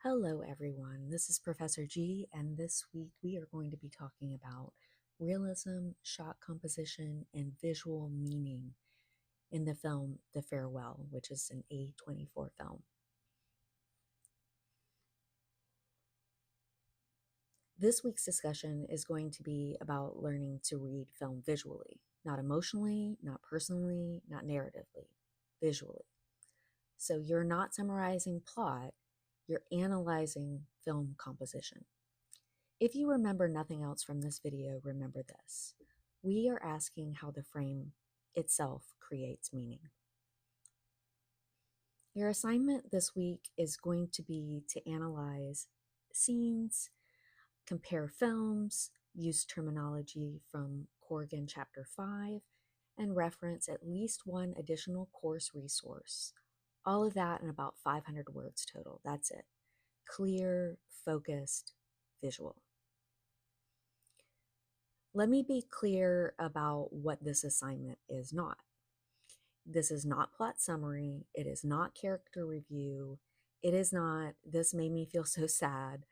Hello, everyone. This is Professor G, and this week we are going to be talking about realism, shot composition, and visual meaning in the film The Farewell, which is an A24 film. This week's discussion is going to be about learning to read film visually, not emotionally, not personally, not narratively, visually. So you're not summarizing plot, you're analyzing film composition. If you remember nothing else from this video, remember this. We are asking how the frame itself creates meaning. Your assignment this week is going to be to analyze scenes, compare films, use terminology from Corrigan Chapter 5, and reference at least one additional course resource. All of that in about 500 words total. That's it. Clear, focused, visual. Let me be clear about what this assignment is not. This is not plot summary. It is not character review. It is not, this made me feel so sad.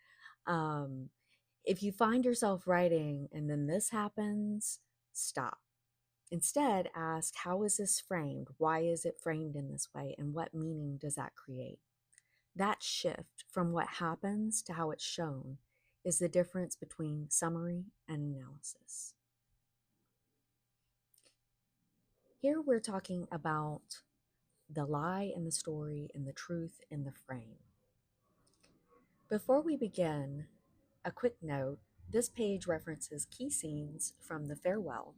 If you find yourself writing and then this happens, stop. Instead, ask, how is this framed? Why is it framed in this way? And what meaning does that create? That shift from what happens to how it's shown is the difference between summary and analysis. Here we're talking about the lie in the story and the truth in the frame. Before we begin, a quick note, this page references key scenes from The Farewell.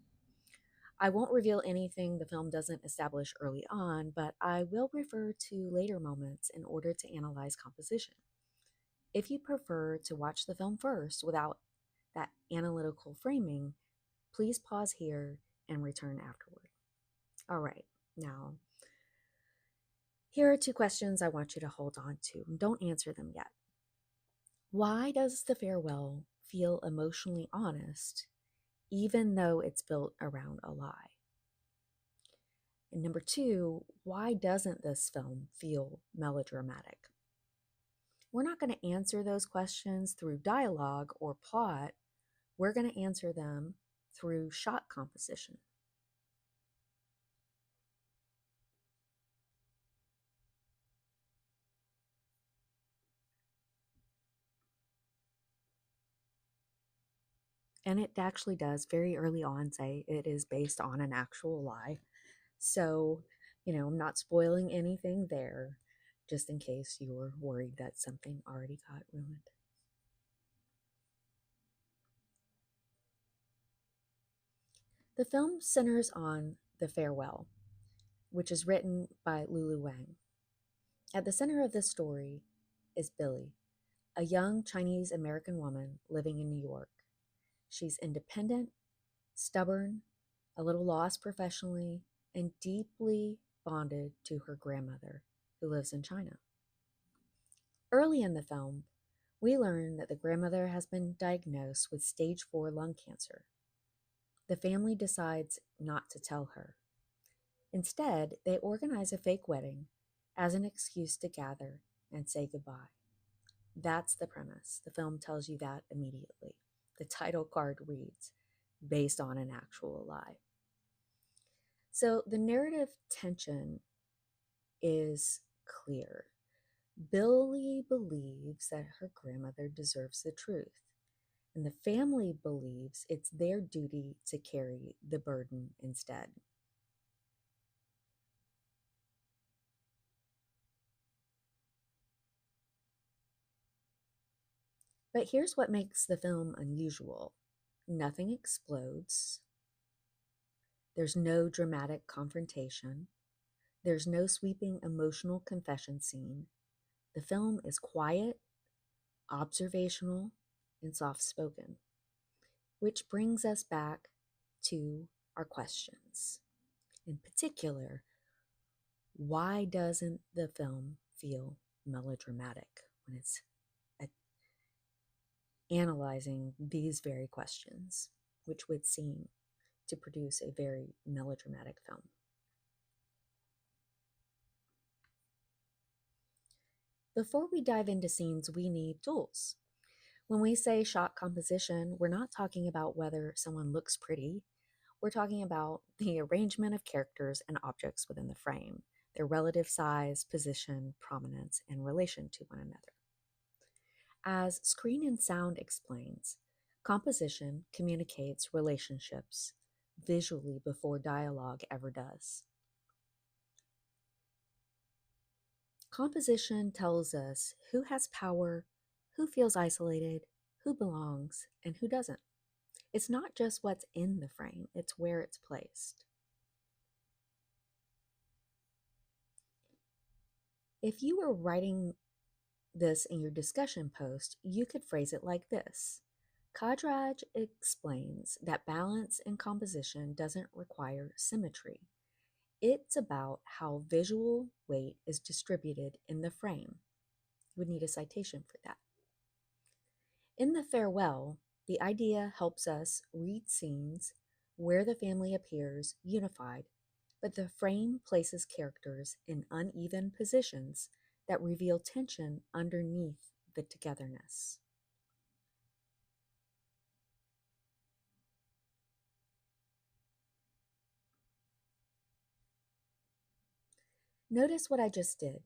I won't reveal anything the film doesn't establish early on, but I will refer to later moments in order to analyze composition. If you prefer to watch the film first without that analytical framing, please pause here and return afterward. All right, now, here are two questions I want you to hold on to. Don't answer them yet. Why does The Farewell feel emotionally honest, even though it's built around a lie? And number two, why doesn't this film feel melodramatic? We're not going to answer those questions through dialogue or plot. We're going to answer them through shot composition. And it actually does very early on say it is based on an actual lie. So, I'm not spoiling anything there, just in case you were worried that something already got ruined. The film centers on The Farewell, which is written by Lulu Wang. At the center of this story is Billy, a young Chinese American woman living in New York. She's independent, stubborn, a little lost professionally, and deeply bonded to her grandmother, who lives in China. Early in the film, we learn that the grandmother has been diagnosed with stage 4 lung cancer. The family decides not to tell her. Instead, they organize a fake wedding as an excuse to gather and say goodbye. That's the premise. The film tells you that immediately. The title card reads, based on an actual lie. So the narrative tension is clear. Billy believes that her grandmother deserves the truth, and the family believes it's their duty to carry the burden instead. But here's what makes the film unusual. Nothing explodes. There's no dramatic confrontation. There's no sweeping emotional confession scene. The film is quiet, observational, and soft-spoken, which brings us back to our questions. In particular, why doesn't the film feel melodramatic when it's analyzing these very questions, which would seem to produce a very melodramatic film? Before we dive into scenes, we need tools. When we say shot composition, we're not talking about whether someone looks pretty. We're talking about the arrangement of characters and objects within the frame, their relative size, position, prominence, and relation to one another. As Screen and Sound explains, composition communicates relationships visually before dialogue ever does. Composition tells us who has power, who feels isolated, who belongs, and who doesn't. It's not just what's in the frame, it's where it's placed. If you were writing this in your discussion post, you could phrase it like this. Cadrage explains that balance in composition doesn't require symmetry. It's about how visual weight is distributed in the frame. You would need a citation for that. In the farewell, the idea helps us read scenes where the family appears unified, but the frame places characters in uneven positions that reveal tension underneath the togetherness. Notice what I just did.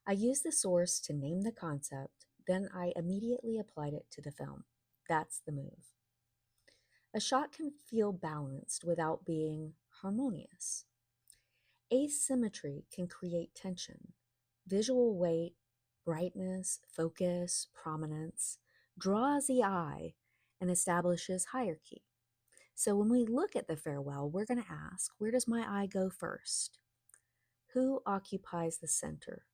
I used the source to name the concept, then I immediately applied it to the film. That's the move. A shot can feel balanced without being harmonious. Asymmetry can create tension. Visual weight, brightness, focus, prominence draws the eye and establishes hierarchy. So when we look at the farewell, we're going to ask, where does my eye go first? Who occupies the center?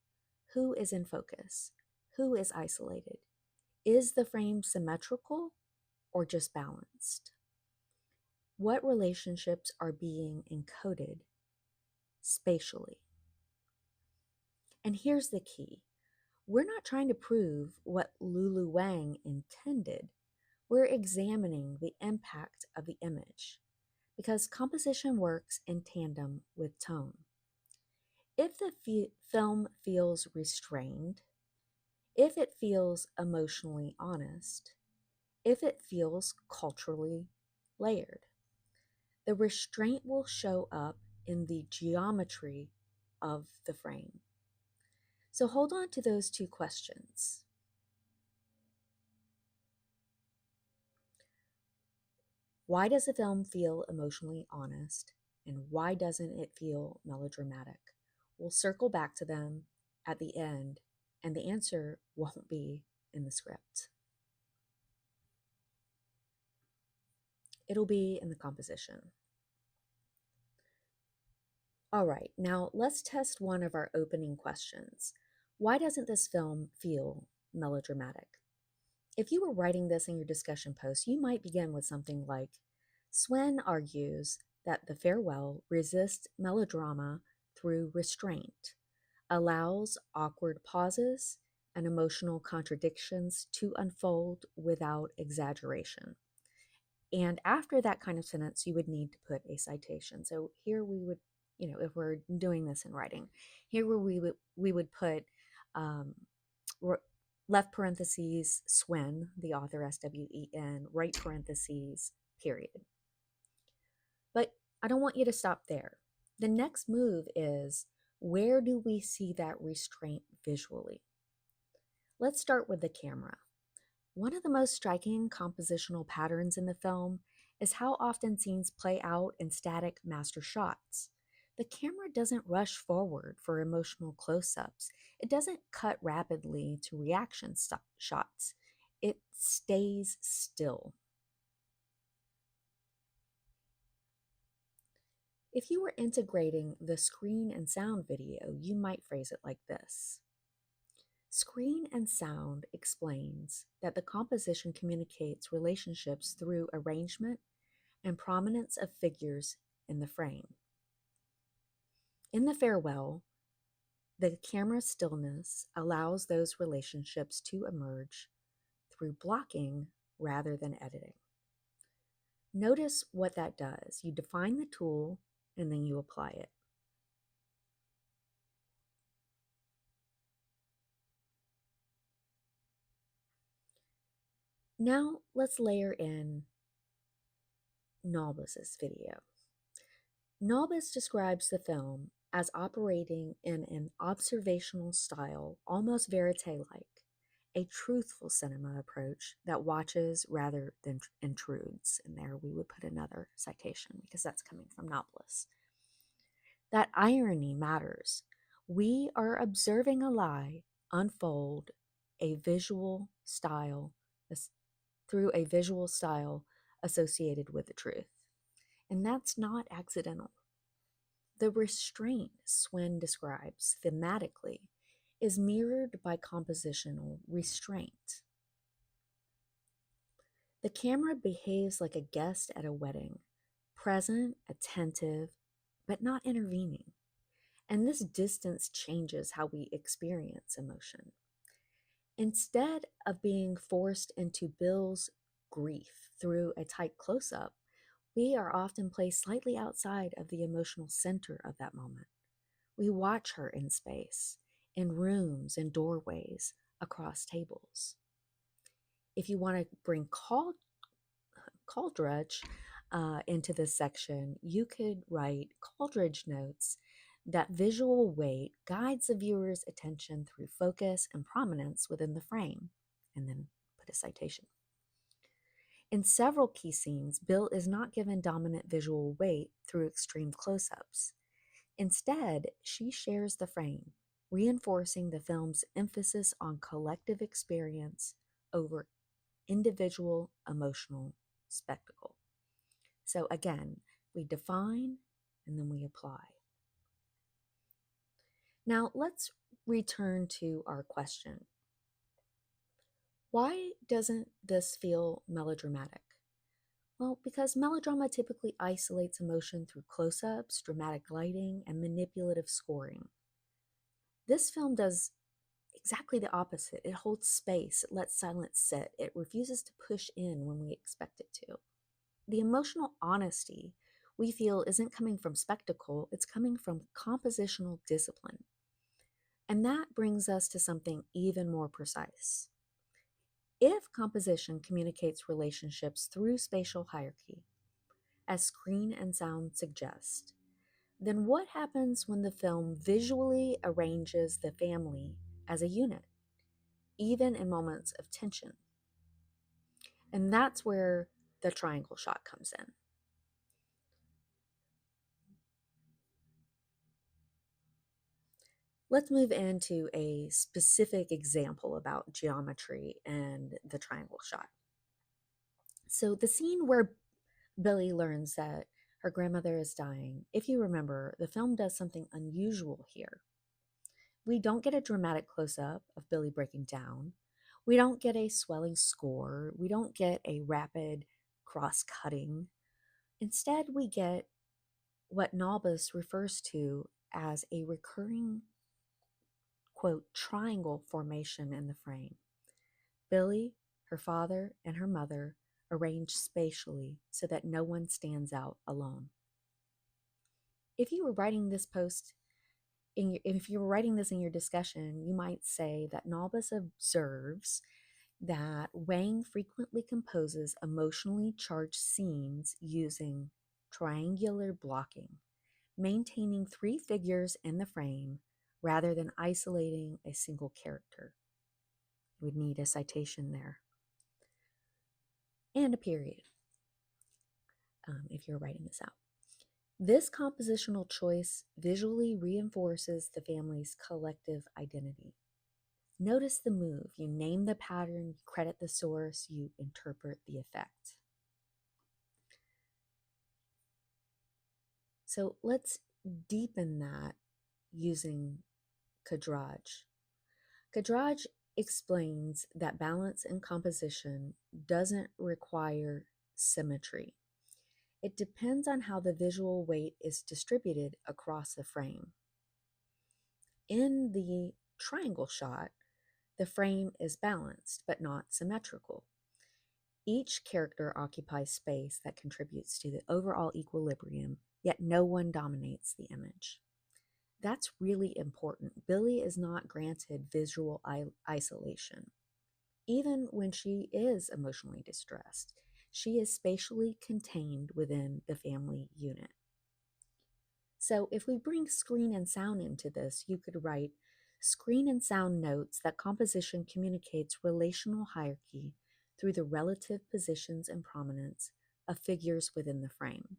Who is in focus? Who is isolated? Is the frame symmetrical or just balanced? What relationships are being encoded spatially? And here's the key. We're not trying to prove what Lulu Wang intended. We're examining the impact of the image because composition works in tandem with tone. If the film feels restrained, if it feels emotionally honest, if it feels culturally layered, the restraint will show up in the geometry of the frame. So hold on to those two questions. Why does a film feel emotionally honest, and why doesn't it feel melodramatic? We'll circle back to them at the end, and the answer won't be in the script. It'll be in the composition. All right, now let's test one of our opening questions. Why doesn't this film feel melodramatic? If you were writing this in your discussion post, you might begin with something like, Swen argues that the farewell resists melodrama through restraint, allows awkward pauses and emotional contradictions to unfold without exaggeration. And after that kind of sentence, you would need to put a citation. So here we would, if we're doing this in writing, here where we would put left parentheses Swen, the author Swen, right parentheses period. But I don't want you to stop there. The next move is, where do we see that restraint visually? Let's start with the camera. One of the most striking compositional patterns in the film is how often scenes play out in static master shots. The camera doesn't rush forward for emotional close-ups. It doesn't cut rapidly to reaction shots. It stays still. If you were integrating the screen and sound video, you might phrase it like this. Screen and Sound explains that the composition communicates relationships through arrangement and prominence of figures in the frame. In the farewell, the camera stillness allows those relationships to emerge through blocking rather than editing. Notice what that does. You define the tool and then you apply it. Now let's layer in Nalbis's video. Nalbis describes the film as operating in an observational style, almost verite-like, a truthful cinema approach that watches rather than intrudes. And there we would put another citation because that's coming from Nalbis. That irony matters. We are observing a lie unfold a visual style through a visual style associated with the truth. And that's not accidental. The restraint Swen describes thematically is mirrored by compositional restraint. The camera behaves like a guest at a wedding, present, attentive, but not intervening. And this distance changes how we experience emotion. Instead of being forced into Bill's grief through a tight close-up, we are often placed slightly outside of the emotional center of that moment. We watch her in space, in rooms and doorways, across tables. If you want to bring Cadrage into this section, you could write Cadrage notes that visual weight guides the viewer's attention through focus and prominence within the frame, and then put a citation. In several key scenes, Bill is not given dominant visual weight through extreme close-ups. Instead, she shares the frame, reinforcing the film's emphasis on collective experience over individual emotional spectacle. So again, we define and then we apply. Now let's return to our question. Why doesn't this feel melodramatic? Well, because melodrama typically isolates emotion through close-ups, dramatic lighting, and manipulative scoring. This film does exactly the opposite. It holds space, it lets silence sit, it refuses to push in when we expect it to. The emotional honesty we feel isn't coming from spectacle, it's coming from compositional discipline. And that brings us to something even more precise. If composition communicates relationships through spatial hierarchy, as screen and sound suggest, then what happens when the film visually arranges the family as a unit, even in moments of tension? And that's where the triangle shot comes in. Let's move into a specific example about geometry and the triangle shot. So the scene where Billy learns that her grandmother is dying, if you remember, the film does something unusual here. We don't get a dramatic close-up of Billy breaking down. We don't get a swelling score. We don't get a rapid cross-cutting. Instead, we get what Nalbis refers to as a recurring, quote, triangle formation in the frame. Billy, her father, and her mother arranged spatially so that no one stands out alone. If you were writing this post, if you were writing this in your discussion, you might say that Nalbis observes that Wang frequently composes emotionally charged scenes using triangular blocking, maintaining three figures in the frame rather than isolating a single character. You would need a citation there. And a period, if you're writing this out. This compositional choice visually reinforces the family's collective identity. Notice the move. You name the pattern, you credit the source, you interpret the effect. So let's deepen that using Cadrage. Cadrage explains that balance in composition doesn't require symmetry. It depends on how the visual weight is distributed across the frame. In the triangle shot, the frame is balanced but not symmetrical. Each character occupies space that contributes to the overall equilibrium, yet no one dominates the image. That's really important. Billy is not granted visual isolation. even when she is emotionally distressed. She is spatially contained within the family unit. So if we bring screen and sound into this, you could write screen and sound notes that composition communicates relational hierarchy through the relative positions and prominence of figures within the frame.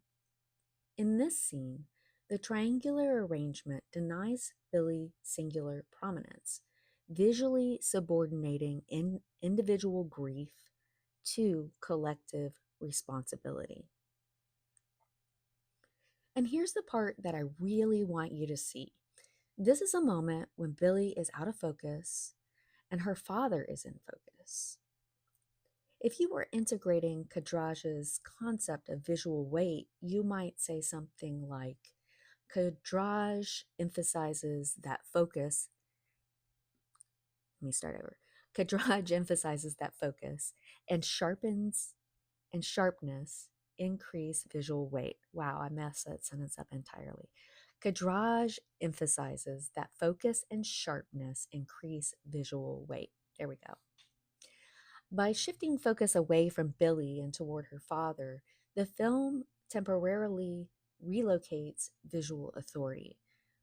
In this scene, the triangular arrangement denies Billy singular prominence, visually subordinating individual grief to collective responsibility. And here's the part that I really want you to see. This is a moment when Billy is out of focus and her father is in focus. If you were integrating Cadrage's concept of visual weight, you might say something like Cadrage emphasizes that focus. Let me start over. Cadrage emphasizes that focus and sharpness increase visual weight. Wow, I messed that sentence up entirely. Cadrage emphasizes that focus and sharpness increase visual weight. There we go. By shifting focus away from Billy and toward her father, the film temporarily relocates visual authority,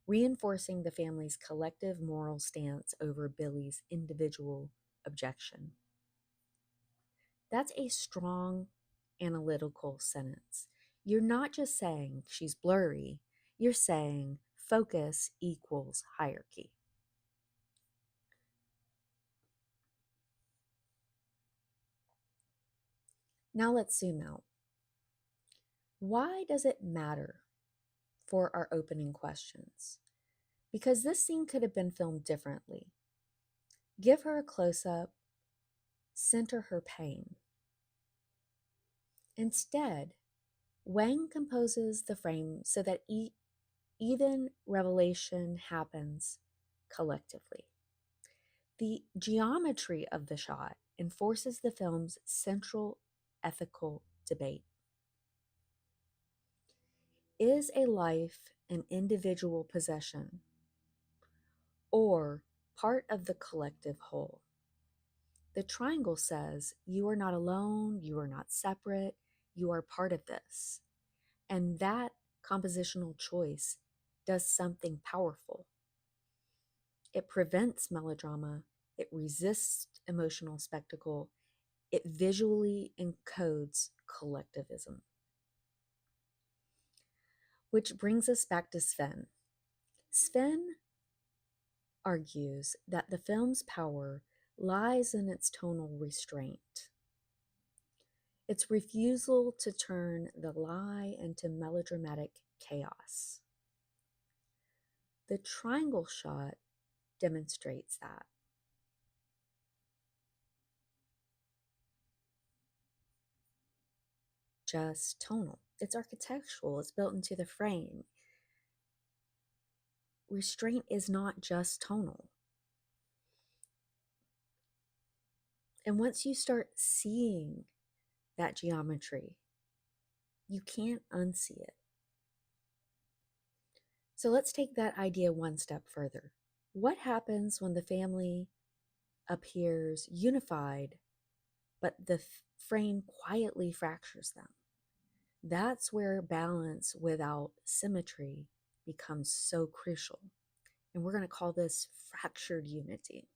reinforcing the family's collective moral stance over Billy's individual objection. That's a strong analytical sentence. You're not just saying she's blurry, you're saying focus equals hierarchy. Now let's zoom out. Why does it matter for our opening questions? Because this scene could have been filmed differently. Give her a close up, center her pain. Instead, Wang composes the frame so that even revelation happens collectively. The geometry of the shot enforces the film's central ethical debate. Is a life an individual possession or part of the collective whole? The triangle says you are not alone, you are not separate, you are part of this. And that compositional choice does something powerful. It prevents melodrama, it resists emotional spectacle, it visually encodes collectivism. Which brings us back to Sven. Sven argues that the film's power lies in its tonal restraint, its refusal to turn the lie into melodramatic chaos. The triangle shot demonstrates that. Just tonal. It's architectural, it's built into the frame. Restraint is not just tonal. And once you start seeing that geometry, you can't unsee it. So let's take that idea one step further. What happens when the family appears unified, but the frame quietly fractures them? That's where balance without symmetry becomes so crucial. And we're going to call this fractured unity.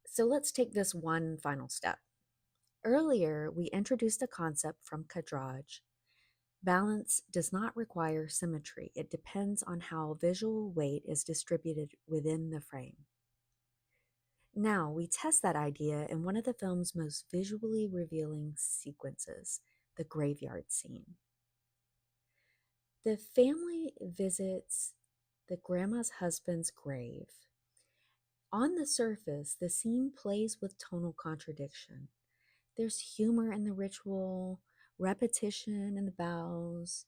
So let's take this one final step. Earlier, we introduced a concept from Cadrage. Balance does not require symmetry. It depends on how visual weight is distributed within the frame. Now, we test that idea in one of the film's most visually revealing sequences, the graveyard scene. The family visits the grandma's husband's grave. On the surface, the scene plays with tonal contradiction. There's humor in the ritual, repetition in the bows,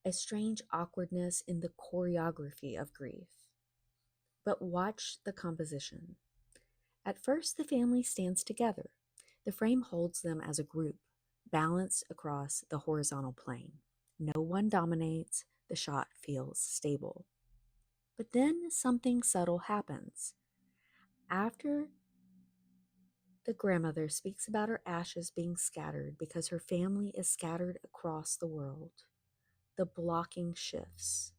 a strange awkwardness in the choreography of grief. But watch the composition. At first, the family stands together. The frame holds them as a group, balanced across the horizontal plane. No one dominates, the shot feels stable. But then something subtle happens. After The grandmother speaks about her ashes being scattered because her family is scattered across the world. The blocking shifts.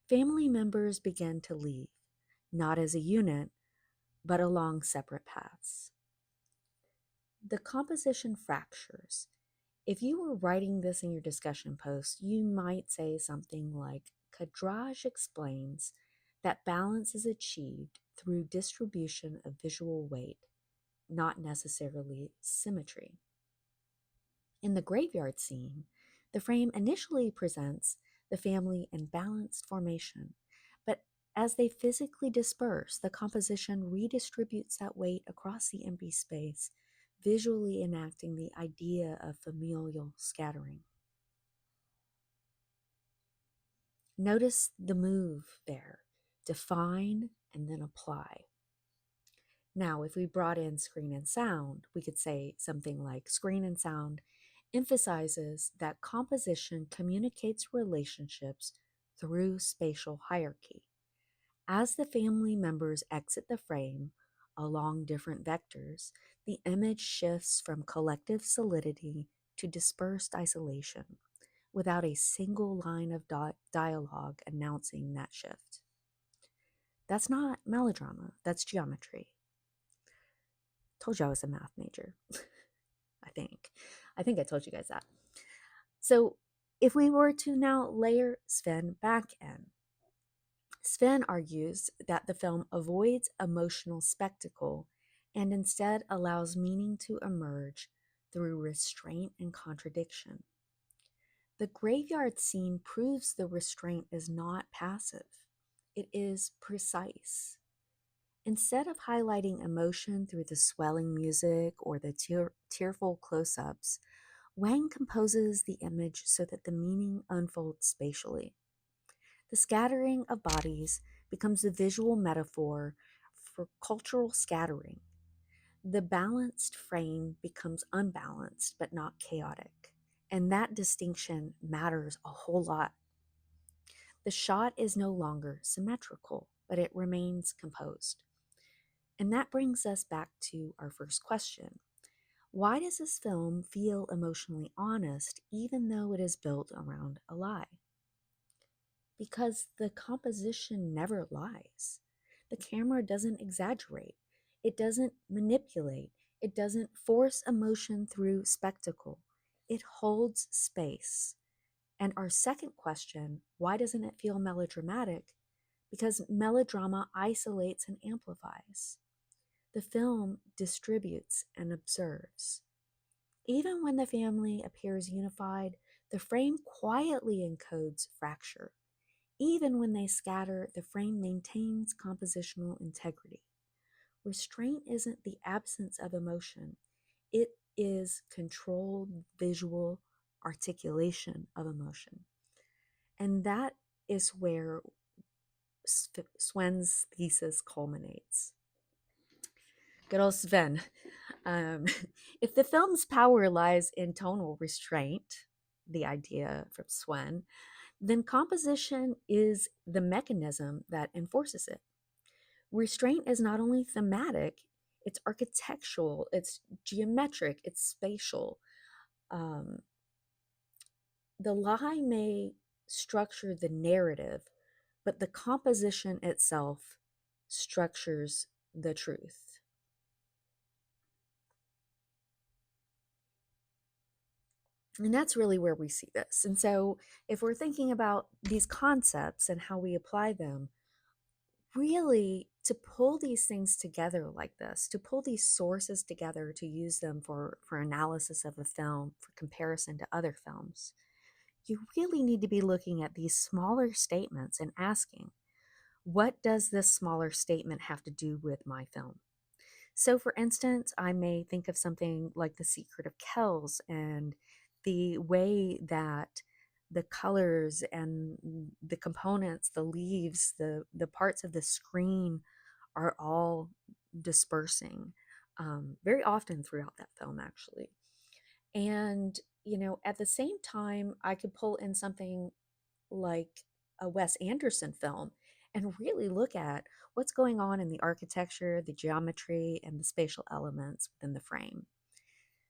Family members begin to leave, not as a unit, but along separate paths. The composition fractures. If you were writing this in your discussion post, you might say something like, Cadrage explains that balance is achieved through distribution of visual weight, not necessarily symmetry. In the graveyard scene, the frame initially presents the family in balanced formation, but as they physically disperse, the composition redistributes that weight across the empty space, visually enacting the idea of familial scattering. Notice the move there: define and then apply. Now, if we brought in screen and sound, we could say something like screen and sound emphasizes that composition communicates relationships through spatial hierarchy. As the family members exit the frame along different vectors, the image shifts from collective solidity to dispersed isolation, without a single line of dialogue announcing that shift. That's not melodrama, that's geometry. Told you I was a math major. I think. I think I told you guys that. So if we were to now layer Sven back in, Sven argues that the film avoids emotional spectacle and instead allows meaning to emerge through restraint and contradiction. The graveyard scene proves the restraint is not passive, it is precise. Instead of highlighting emotion through the swelling music or the tearful close ups, Wang composes the image so that the meaning unfolds spatially. The scattering of bodies becomes the visual metaphor for cultural scattering. The balanced frame becomes unbalanced but not chaotic. And that distinction matters a whole lot. The shot is no longer symmetrical, but it remains composed. And that brings us back to our first question. Why does this film feel emotionally honest even though it is built around a lie? Because the composition never lies. The camera doesn't exaggerate, it doesn't manipulate, it doesn't force emotion through spectacle. It holds space. And our second question, why doesn't it feel melodramatic? Because melodrama isolates and amplifies. The film distributes and observes. Even when the family appears unified, the frame quietly encodes fracture. Even when they scatter, the frame maintains compositional integrity. Restraint isn't the absence of emotion, it is controlled visual articulation of emotion. And that is where Swen's thesis culminates. Good old Sven. Um, if the film's power lies in tonal restraint, the idea from Swen, then composition is the mechanism that enforces it. Restraint is not only thematic, it's architectural, it's geometric, it's spatial. Um, the lie may structure the narrative, but the composition itself structures the truth. And that's really where we see this. And so, if we're thinking about these concepts and how we apply them, really to pull these things together like this, to pull these sources together to use them for analysis of a film, for comparison to other films, you really need to be looking at these smaller statements and asking, what does this smaller statement have to do with my film? So, for instance, I may think of something like The Secret of Kells and the way that the colors and the components, the leaves, the parts of the screen are all dispersing very often throughout that film, actually. And, at the same time, I could pull in something like a Wes Anderson film and really look at what's going on in the architecture, the geometry, and the spatial elements within the frame.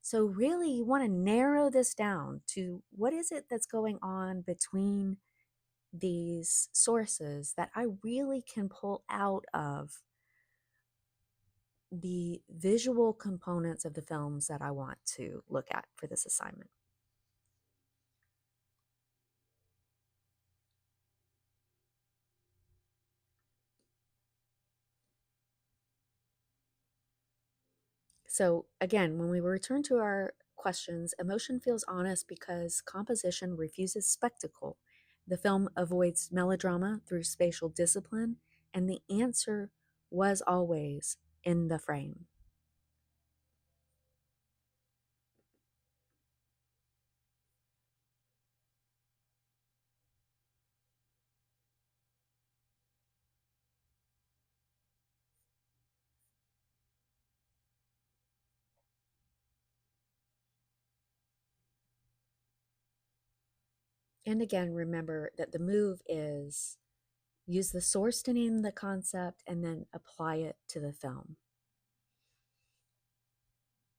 So, really, you want to narrow this down to what is it that's going on between these sources that I really can pull out of the visual components of the films that I want to look at for this assignment. So, again, when we return to our questions, emotion feels honest because composition refuses spectacle. The film avoids melodrama through spatial discipline, and the answer was always in the frame. And again, remember that the move is use the source to name the concept and then apply it to the film.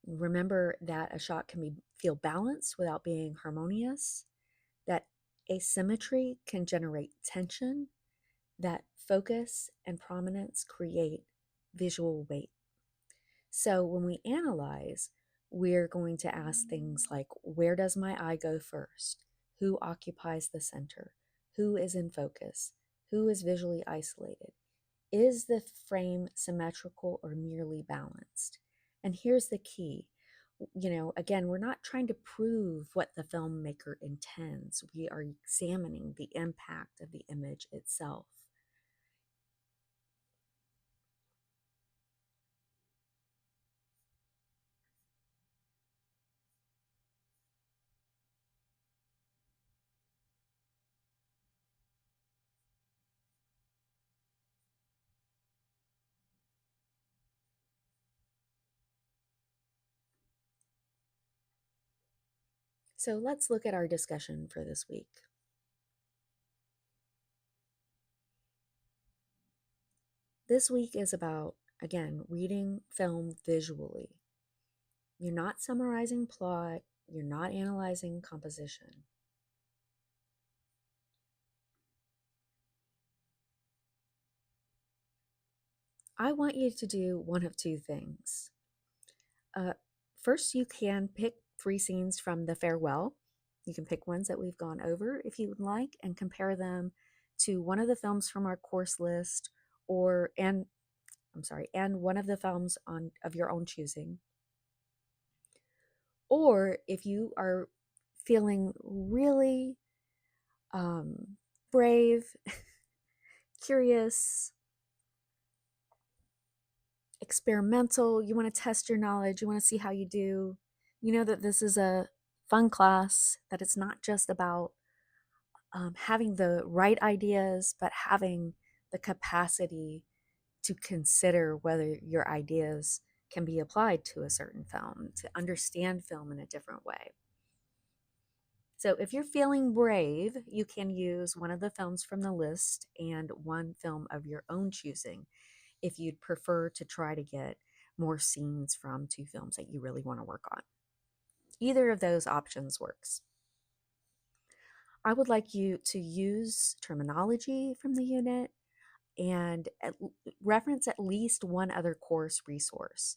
Remember that a shot can feel balanced without being harmonious, that asymmetry can generate tension, that focus and prominence create visual weight. So when we analyze, we're going to ask things like, where does my eye go first? Who occupies the center? Who is in focus? Who is visually isolated? Is the frame symmetrical or merely balanced? And here's the key. Again, we're not trying to prove what the filmmaker intends. We are examining the impact of the image itself. So let's look at our discussion for this week. This week is about, again, reading film visually. You're not summarizing plot, you're not analyzing composition. I want you to do one of two things. Uh, First, you can pick 3 scenes from the farewell. You can pick ones that we've gone over if you would like and compare them to one of the films from our course list and one of the films of your own choosing. Or if you are feeling really brave, curious, experimental, you want to test your knowledge, you want to see how you do, you know that this is a fun class, that it's not just about having the right ideas, but having the capacity to consider whether your ideas can be applied to a certain film, to understand film in a different way. So if you're feeling brave, you can use one of the films from the list and one film of your own choosing if you'd prefer to try to get more scenes from 2 films that you really want to work on. Either of those options works. I would like you to use terminology from the unit and reference at least one other course resource.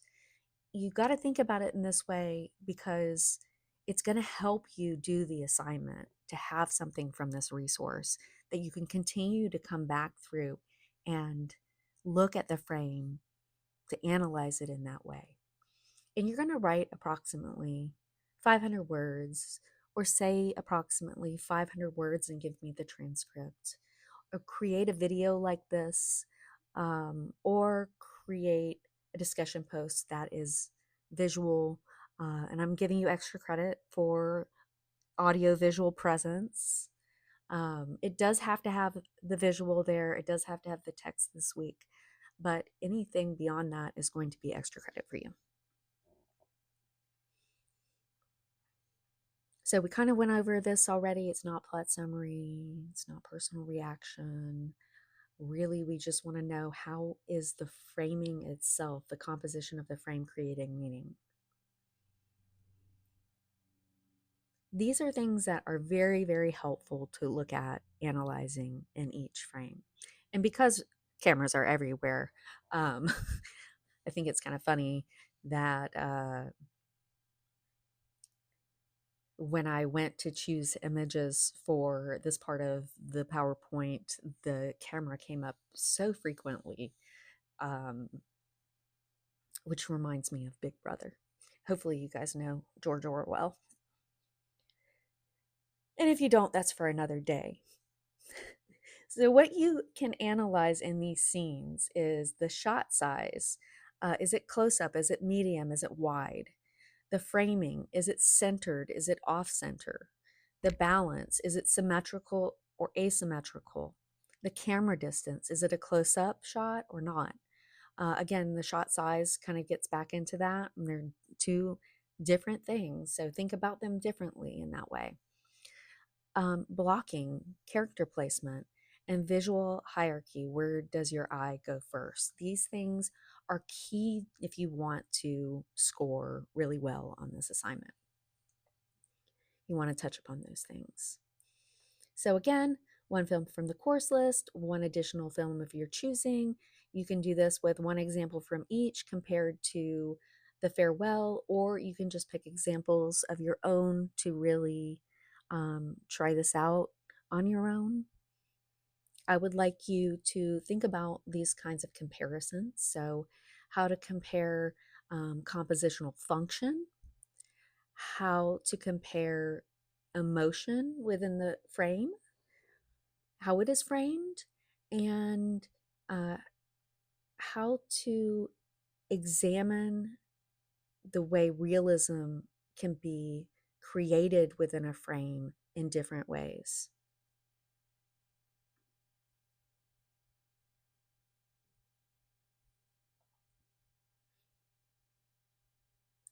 You got to think about it in this way because it's going to help you do the assignment to have something from this resource that you can continue to come back through and look at the frame to analyze it in that way. And you're going to write approximately 500 words or say approximately 500 words and give me the transcript, or create a video like this, or create a discussion post that is visual. And I'm giving you extra credit for audio visual presence. It does have to have the visual there, it does have to have the text this week, but anything beyond that is going to be extra credit for you. So we kind of went over this already. It's not plot summary, it's not personal reaction. Really, we just want to know, how is the framing itself, the composition of the frame, creating meaning? These are things that are very, very helpful to look at analyzing in each frame. And because cameras are everywhere, um, I think it's kind of funny that when I went to choose images for this part of the PowerPoint, the camera came up so frequently, um, which reminds me of Big Brother. Hopefully, you guys know George Orwell. And if you don't, that's for another day. So, what you can analyze in these scenes is the shot size. Is it close up? Is it medium? Is it wide? The framing, is it centered? Is it off center? The balance, is it symmetrical or asymmetrical? The camera distance, is it a close up shot or not? Again, the shot size kind of gets back into that. And they're two different things. So think about them differently in that way. Blocking, character placement, and visual hierarchy. Where does your eye go first? These things are key if you want to score really well on this assignment. You want to touch upon those things. So again, one film from the course list, one additional film if you're choosing. You can do this with one example from each compared to the farewell, or you can just pick examples of your own to really try this out on your own. I would like you to think about these kinds of comparisons. So, how to compare compositional function, how to compare emotion within the frame, how it is framed, and uh, how to examine the way realism can be created within a frame in different ways.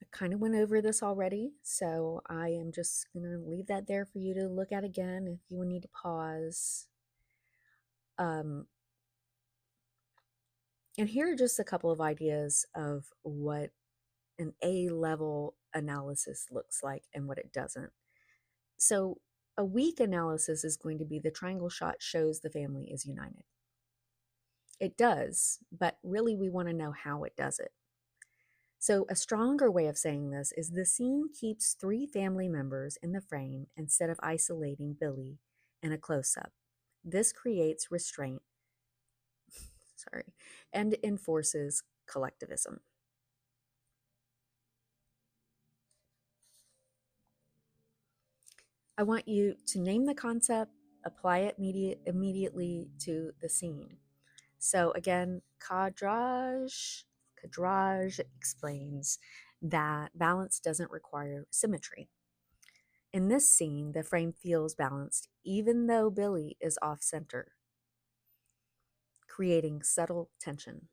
I kind of went over this already, so I am just going to leave that there for you to look at again if you need to pause. Um, and here are just a couple of ideas of what an A level analysis looks like and what it doesn't. So, a weak analysis is going to be the triangle shot shows the family is united. It does, but really we want to know how it does it. So, a stronger way of saying this is the scene keeps three family members in the frame instead of isolating Billy in a close up. This creates restraint, sorry, and enforces collectivism. I want you to name the concept, apply it immediately to the scene. So again, Cadrage explains that balance doesn't require symmetry. In this scene, the frame feels balanced even though Billy is off center, creating subtle tension.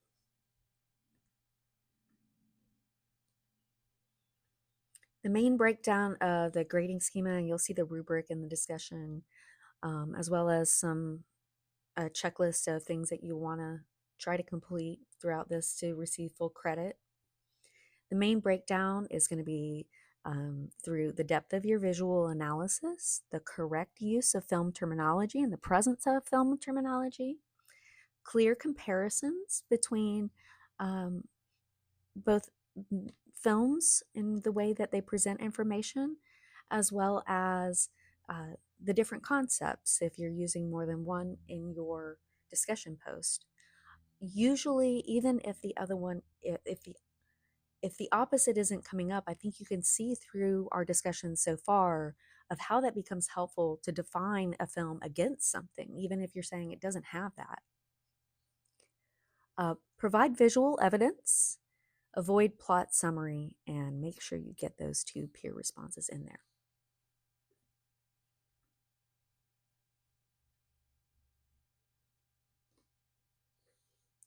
The main breakdown of the grading schema, and you'll see the rubric in the discussion, as well as a checklist of things that you want to try to complete throughout this to receive full credit. The main breakdown is going to be through the depth of your visual analysis, the correct use of film terminology and the presence of film terminology, clear comparisons between um, both films in the way that they present information, as well as the different concepts if you're using more than one in your discussion post. Usually, even if the other one, if the opposite isn't coming up, I think you can see through our discussion so far of how that becomes helpful to define a film against something, even if you're saying it doesn't have that. Provide visual evidence, avoid plot summary, and make sure you get those two peer responses in there.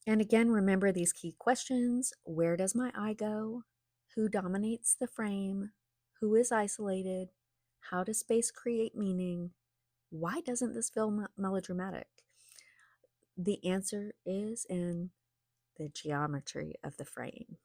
And again, remember these key questions. Where does my eye go? Who dominates the frame? Who is isolated? How does space create meaning? Why doesn't this feel melodramatic? The answer is in the geometry of the frame.